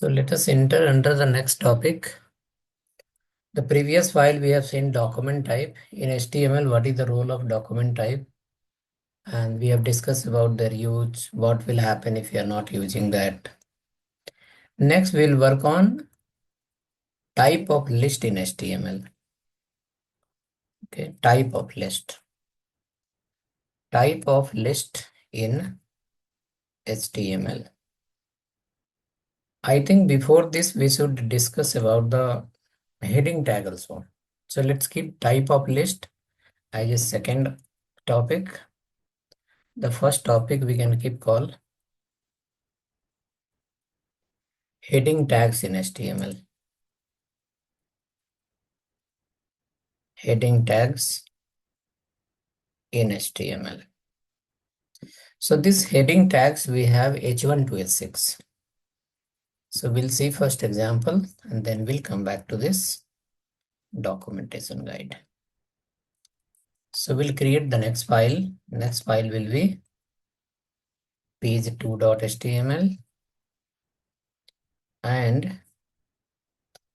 So let us enter under the next topic. The previous file we have seen document type. In HTML, what is the role of document type? And we have discussed about their use, what will happen if you are not using that. Next, we'll work on type of list in HTML. Okay, type of list. Type of list in HTML. I think before this, we should discuss about the heading tag also. So let's keep type of list as a second topic. The first topic we can keep call heading tags in HTML. Heading tags in HTML. So this heading tags we have H1 to H6. So we'll see first example and then we'll come back to this documentation guide. So we'll create the next file. Next file will be page2.html, and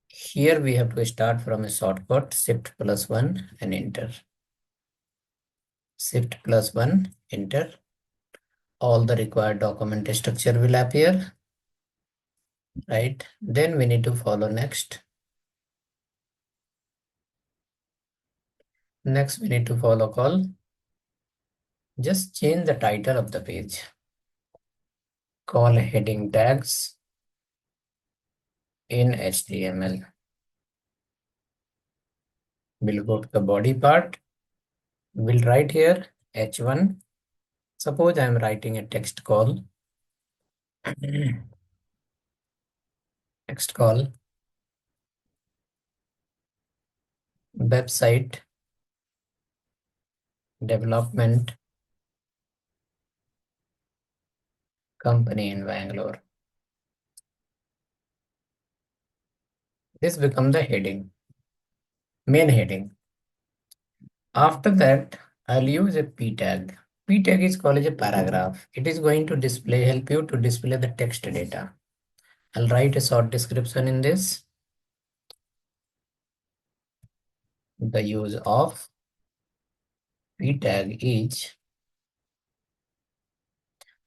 here we have to start from a shortcut Shift+1 and enter. Shift+1, enter. All the required document structure will appear, right? Then we need to follow next. Next, we need to follow call. Just change the title of the page. Call heading tags in HTML. We'll go to the body part. We'll write here H1. Suppose I'm writing a text call. Text call. Website development company in Bangalore. This becomes the heading, main heading. After that, I'll use a p tag. P tag is called as a paragraph. It is going to help you to display the text data. I'll write a short description in this. The use of p tag is,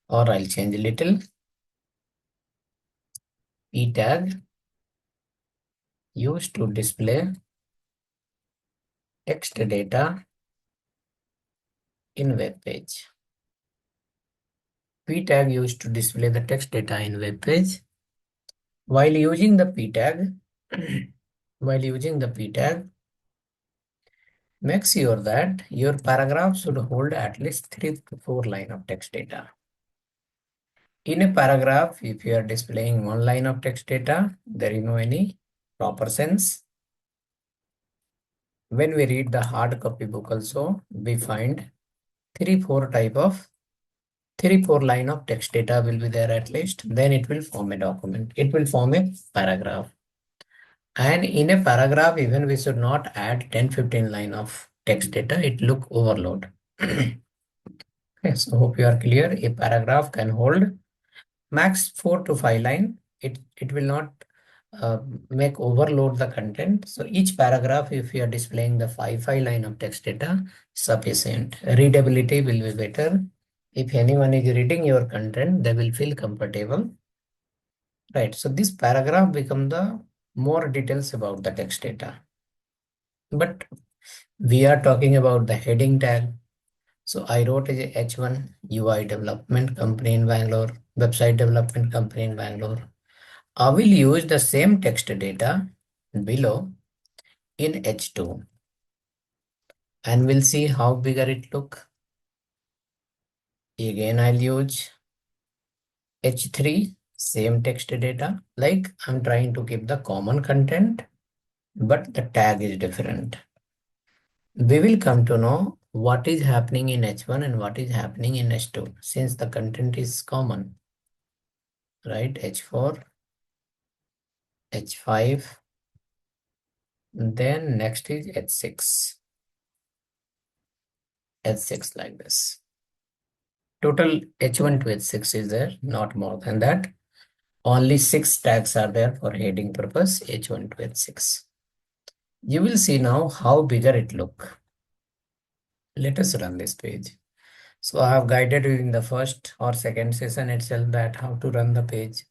or I'll change a little. P tag used to display text data in web page. P tag used to display the text data in web page. While using the p tag, make sure that your paragraph should hold at least 3 to 4 lines of text data. In a paragraph, if you are displaying 1 line of text data, there is no any proper sense. When we read the hard copy book also, we find 3-4 line of text data will be there at least. Then it will form a document. It will form a paragraph. And in a paragraph, even we should not add 10-15 line of text data. It look overload. Okay, so hope you are clear. A paragraph can hold max 4 to 5 line. It will not make overload the content. So each paragraph, if you are displaying the 5 line of text data, sufficient. Readability will be better. If anyone is reading your content, they will feel comfortable. Right. So this paragraph become the more details about the text data. But we are talking about the heading tag. So I wrote as a H1 UI development company in Bangalore, website development company in Bangalore. I will use the same text data below in H2 and we'll see how bigger it look. Again, I'll use H3, same text data. Like I'm trying to keep the common content, but the tag is different. We will come to know what is happening in H1 and what is happening in H2 since the content is common, right? H4, H5, then next is H6. H6 like this. Total H1 to H6 is there, not more than that. Only 6 tags are there for heading purpose, H1 to H6. You will see now how bigger it look. Let us run this page. So I have guided you in the first or second session itself that how to run the page.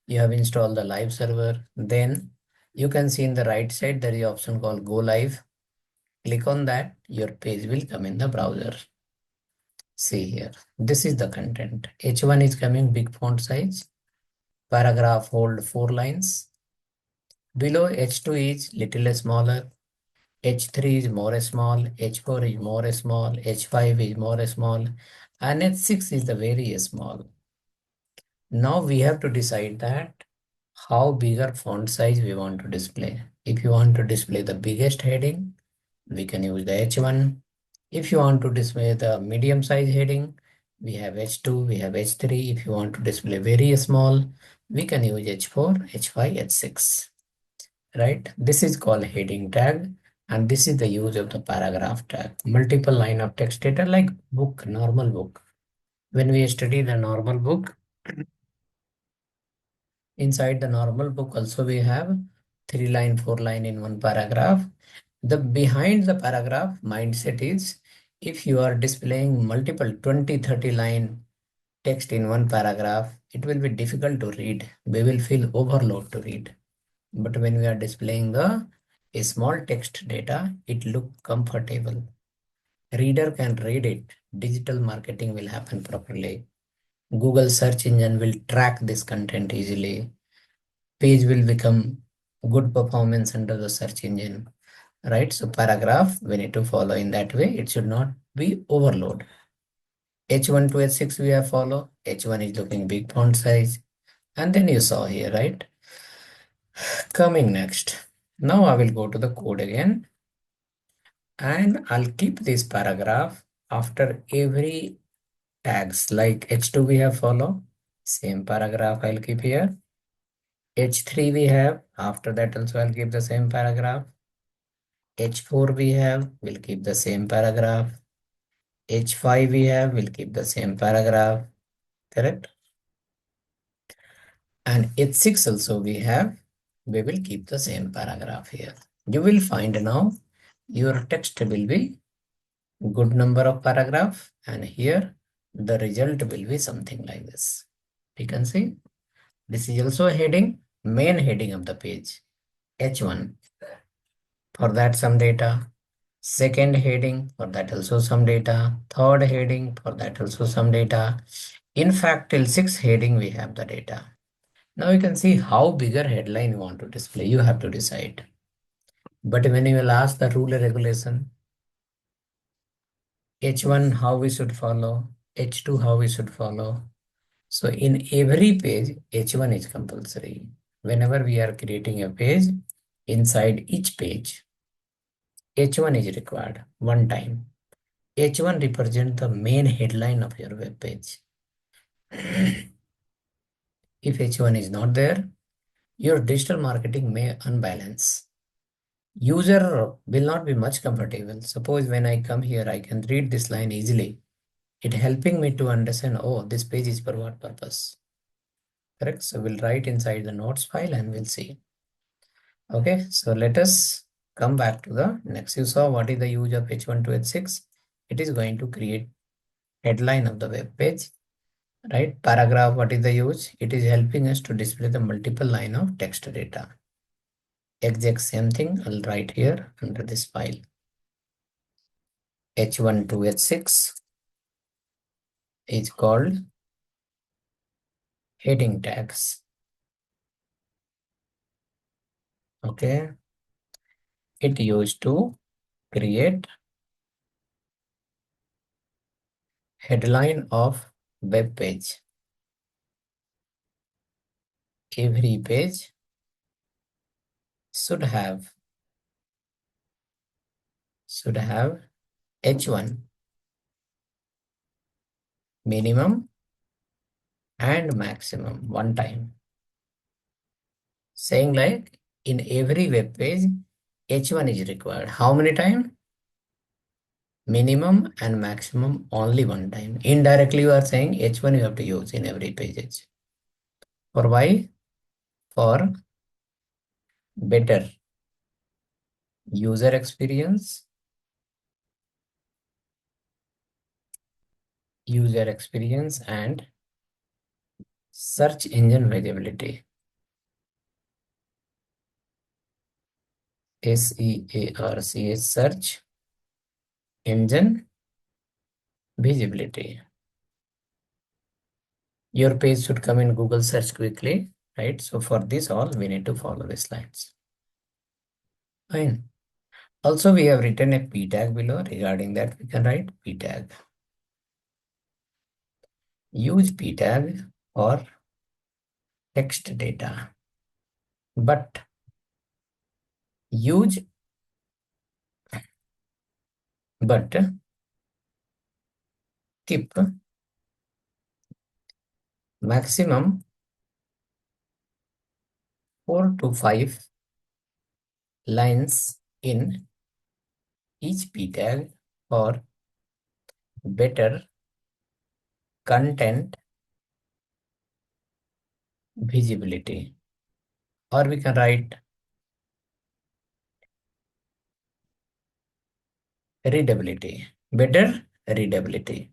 You have installed the live server. Then you can see in the right side there is an option called Go Live. Click on that, your page will come in the browser. See here, this is the content. H1 is coming big font size. Paragraph hold 4 lines. Below H2 is little smaller. H3 is more small. H4 is more small. H5 is more small. And H6 is the very small. Now we have to decide that how bigger font size we want to display. If you want to display the biggest heading, we can use the H1. If you want to display the medium size heading, we have H2, we have H3. If you want to display very small, we can use H4, H5, H6, right? This is called heading tag, and this is the use of the paragraph tag. Multiple line of text data like book, normal book. When we study the normal book, inside the normal book also we have 3 line, 4 line in one paragraph. The behind the paragraph mindset is if you are displaying multiple 20, 30 line text in one paragraph, it will be difficult to read. We will feel overload to read. But when we are displaying the a small text data, it look comfortable. Reader can read it. Digital marketing will happen properly. Google search engine will track this content easily. Page will become good performance under the search engine, right? So paragraph, we need to follow in that way. It should not be overload. H1 to H6 we have follow. H1 is looking big font size. And then you saw here, right? Coming next. Now I will go to the code again. And I'll keep this paragraph after every tags like H2 we have follow. Same paragraph I'll keep here. H3 we have. After that also I'll keep the same paragraph. H4 we have. We'll keep the same paragraph. H5 we have. We'll keep the same paragraph. Correct? And H6 also we have. We will keep the same paragraph here. You will find now your text will be good number of paragraph, and here the result will be something like this. You can see this is also a heading, main heading of the page, H1. For that some data. Second heading, for that also some data. Third heading, for that also some data. In fact, till 6th heading we have the data. Now you can see how bigger headline you want to display. You have to decide. But when you will ask the rule and regulation, H1 how we should follow, H2 how we should follow. So in every page, H1 is compulsory. Whenever we are creating a page, inside each page, H1 is required one time. H1 represents the main headline of your web page. If H1 is not there, your digital marketing may unbalance. User will not be much comfortable. Suppose when I come here, I can read this line easily. It helping me to understand, oh, this page is for what purpose. Correct? So we'll write inside the notes file and we'll see. Okay, so let us come back to the next. You saw what is the use of H1 to H6. It is going to create headline of the web page, right? Paragraph, what is the use? It is helping us to display the multiple line of text data. Exact same thing I'll write here under this file. H1 to H6 is called heading tags. Okay, it used to create headline of web page. Every page should have H1 minimum and maximum one time. Saying like in every web page, H1 is required. How many times? Minimum and maximum only one time. Indirectly, you are saying H1 you have to use in every page. For why? For better user experience, and search engine visibility. SEARCH, search engine visibility. Your page should come in Google search quickly, right? So for this all, we need to follow these lines. Fine. Also, we have written a p tag below. Regarding that, we can write p tag. Use p tag for text data, but use but keep maximum 4 to 5 lines in each p tag for better content visibility, or we can write readability. Better readability.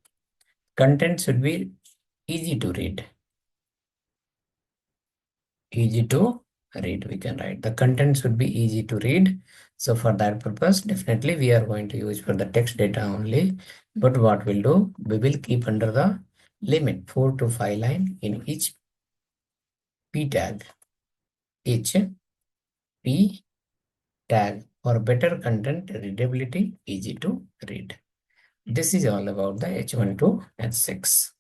Content should be easy to read. Easy to read, we can write. The content should be easy to read. So for that purpose, definitely we are going to use for the text data only. But what we'll do, we will keep under the limit 4 to 5 line in each p tag. Each p tag for better content readability, easy to read. This is all about the H1 to H6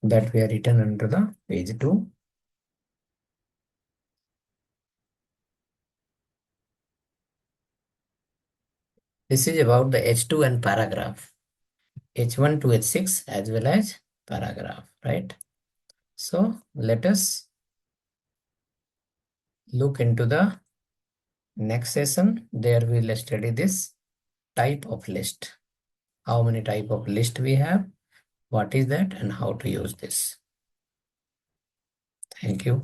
that we are written under the page 2. This is about the H2 and paragraph. H1 to H6 as well as paragraph, right? So let us look into the next session. There we will study this type of list. How many type of list we have, what is that, and how to use this. Thank you.